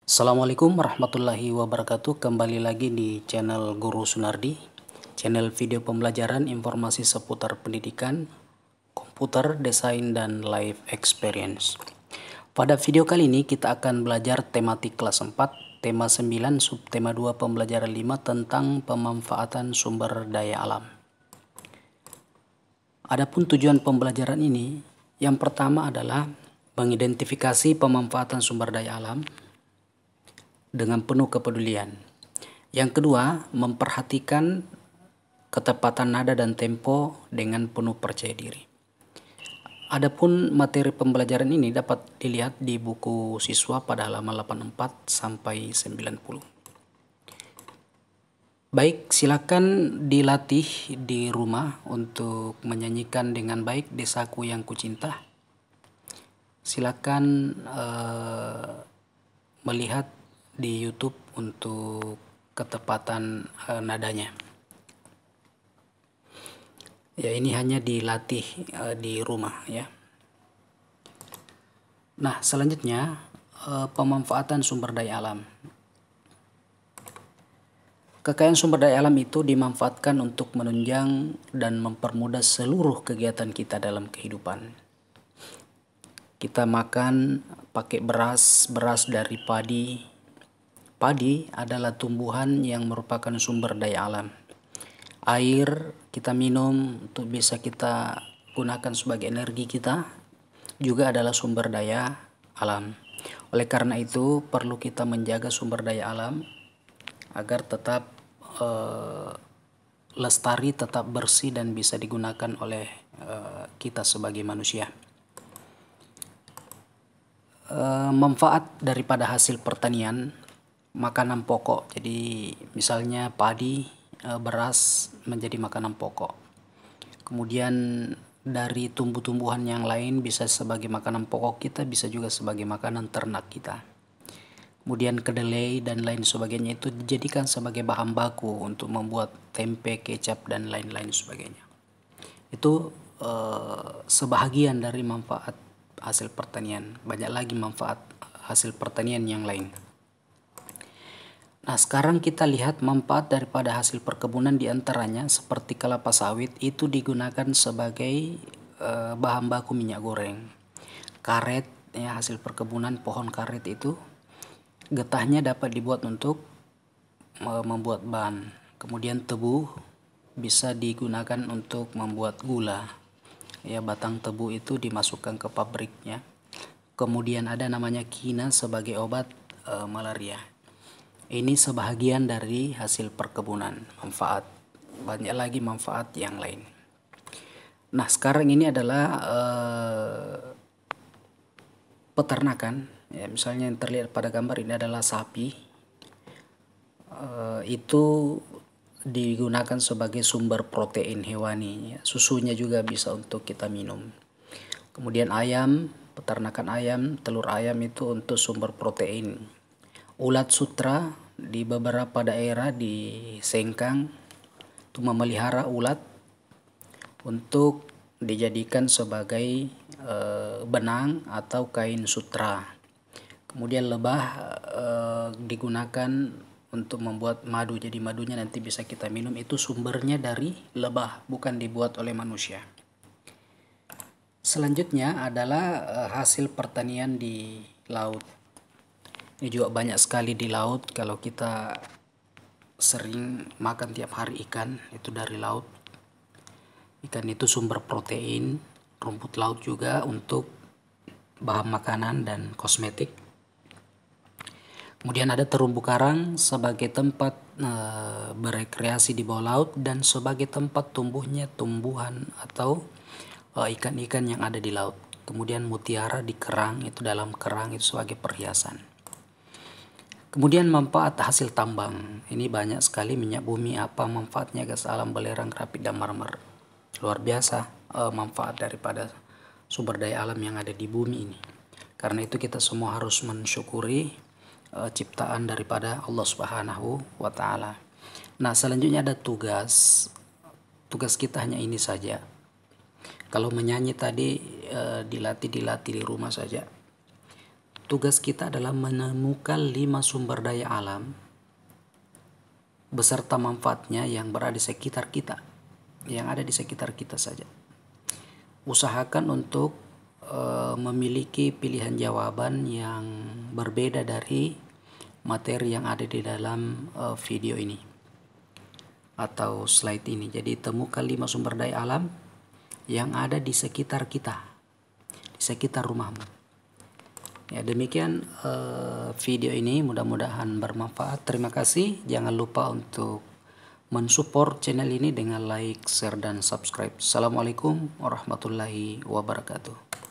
Assalamualaikum warahmatullahi wabarakatuh. Kembali lagi di channel Guru Sunardi, channel video pembelajaran informasi seputar pendidikan, komputer, desain, dan life experience. Pada video kali ini kita akan belajar tematik kelas 4, tema 9, subtema 2, pembelajaran 5 tentang pemanfaatan sumber daya alam. Adapun tujuan pembelajaran ini, yang pertama adalah mengidentifikasi pemanfaatan sumber daya alam dengan penuh kepedulian. Yang kedua, memperhatikan ketepatan nada dan tempo dengan penuh percaya diri. Adapun materi pembelajaran ini dapat dilihat di buku siswa pada halaman 84 sampai 90. Baik, silakan dilatih di rumah untuk menyanyikan dengan baik Desaku Yang Kucinta. Silakan melihat di YouTube untuk ketepatan nadanya. Ya, ini hanya dilatih di rumah ya. Nah, selanjutnya pemanfaatan sumber daya alam. Kekayaan sumber daya alam itu dimanfaatkan untuk menunjang dan mempermudah seluruh kegiatan kita dalam kehidupan. Kita makan pakai beras dari padi. Padi adalah tumbuhan yang merupakan sumber daya alam. Air kita minum untuk bisa kita gunakan sebagai energi kita juga adalah sumber daya alam. Oleh karena itu perlu kita menjaga sumber daya alam agar tetap lestari, tetap bersih dan bisa digunakan oleh kita sebagai manusia. Manfaat daripada hasil pertanian, makanan pokok. Jadi misalnya padi, beras menjadi makanan pokok. Kemudian dari tumbuh-tumbuhan yang lain bisa sebagai makanan pokok kita, bisa juga sebagai makanan ternak kita. Kemudian kedelai dan lain sebagainya itu dijadikan sebagai bahan baku untuk membuat tempe, kecap, dan lain-lain sebagainya. Itu sebahagian dari manfaat hasil pertanian. Banyak lagi manfaat hasil pertanian yang lain. Nah, sekarang kita lihat manfaat daripada hasil perkebunan, diantaranya seperti kelapa sawit itu digunakan sebagai bahan baku minyak goreng. Karet, ya, hasil perkebunan pohon karet itu getahnya dapat dibuat untuk membuat ban. Kemudian tebu bisa digunakan untuk membuat gula. Ya, batang tebu itu dimasukkan ke pabriknya. Kemudian ada namanya kina sebagai obat malaria. Ini sebahagian dari hasil perkebunan, manfaat. Banyak lagi manfaat yang lain. Nah, sekarang ini adalah peternakan. Ya, misalnya yang terlihat pada gambar ini adalah sapi. Itu digunakan sebagai sumber protein hewani. Ya. Susunya juga bisa untuk kita minum. Kemudian ayam, peternakan ayam, telur ayam itu untuk sumber protein. Ulat sutra di beberapa daerah di Sengkang itu memelihara ulat untuk dijadikan sebagai benang atau kain sutra. Kemudian lebah digunakan untuk membuat madu. Jadi madunya nanti bisa kita minum, itu sumbernya dari lebah, bukan dibuat oleh manusia. Selanjutnya adalah hasil pertanian di laut. Ini juga banyak sekali di laut. Kalau kita sering makan tiap hari ikan, itu dari laut. Ikan itu sumber protein. Rumput laut juga untuk bahan makanan dan kosmetik. Kemudian ada terumbu karang sebagai tempat berekreasi di bawah laut dan sebagai tempat tumbuhnya tumbuhan atau ikan-ikan yang ada di laut. Kemudian mutiara di kerang, itu dalam kerang itu sebagai perhiasan. Kemudian manfaat hasil tambang. Ini banyak sekali, minyak bumi, apa manfaatnya, gas alam, belerang, grafit, dan marmer. Luar biasa manfaat daripada sumber daya alam yang ada di bumi ini. Karena itu kita semua harus mensyukuri ciptaan daripada Allah Subhanahu wa Ta'ala. Nah, selanjutnya ada tugas. Tugas kita hanya ini saja. Kalau menyanyi tadi dilatih di rumah saja. tugas kita adalah menemukan 5 sumber daya alam beserta manfaatnya yang berada di sekitar kita, yang ada di sekitar kita saja. Usahakan untuk memiliki pilihan jawaban yang berbeda dari materi yang ada di dalam video ini atau slide ini. Jadi temukan 5 sumber daya alam yang ada di sekitar kita, di sekitar rumahmu. Ya, demikian video ini, mudah-mudahan bermanfaat. Terima kasih. Jangan lupa untuk mensupport channel ini dengan like, share, dan subscribe. Assalamualaikum warahmatullahi wabarakatuh.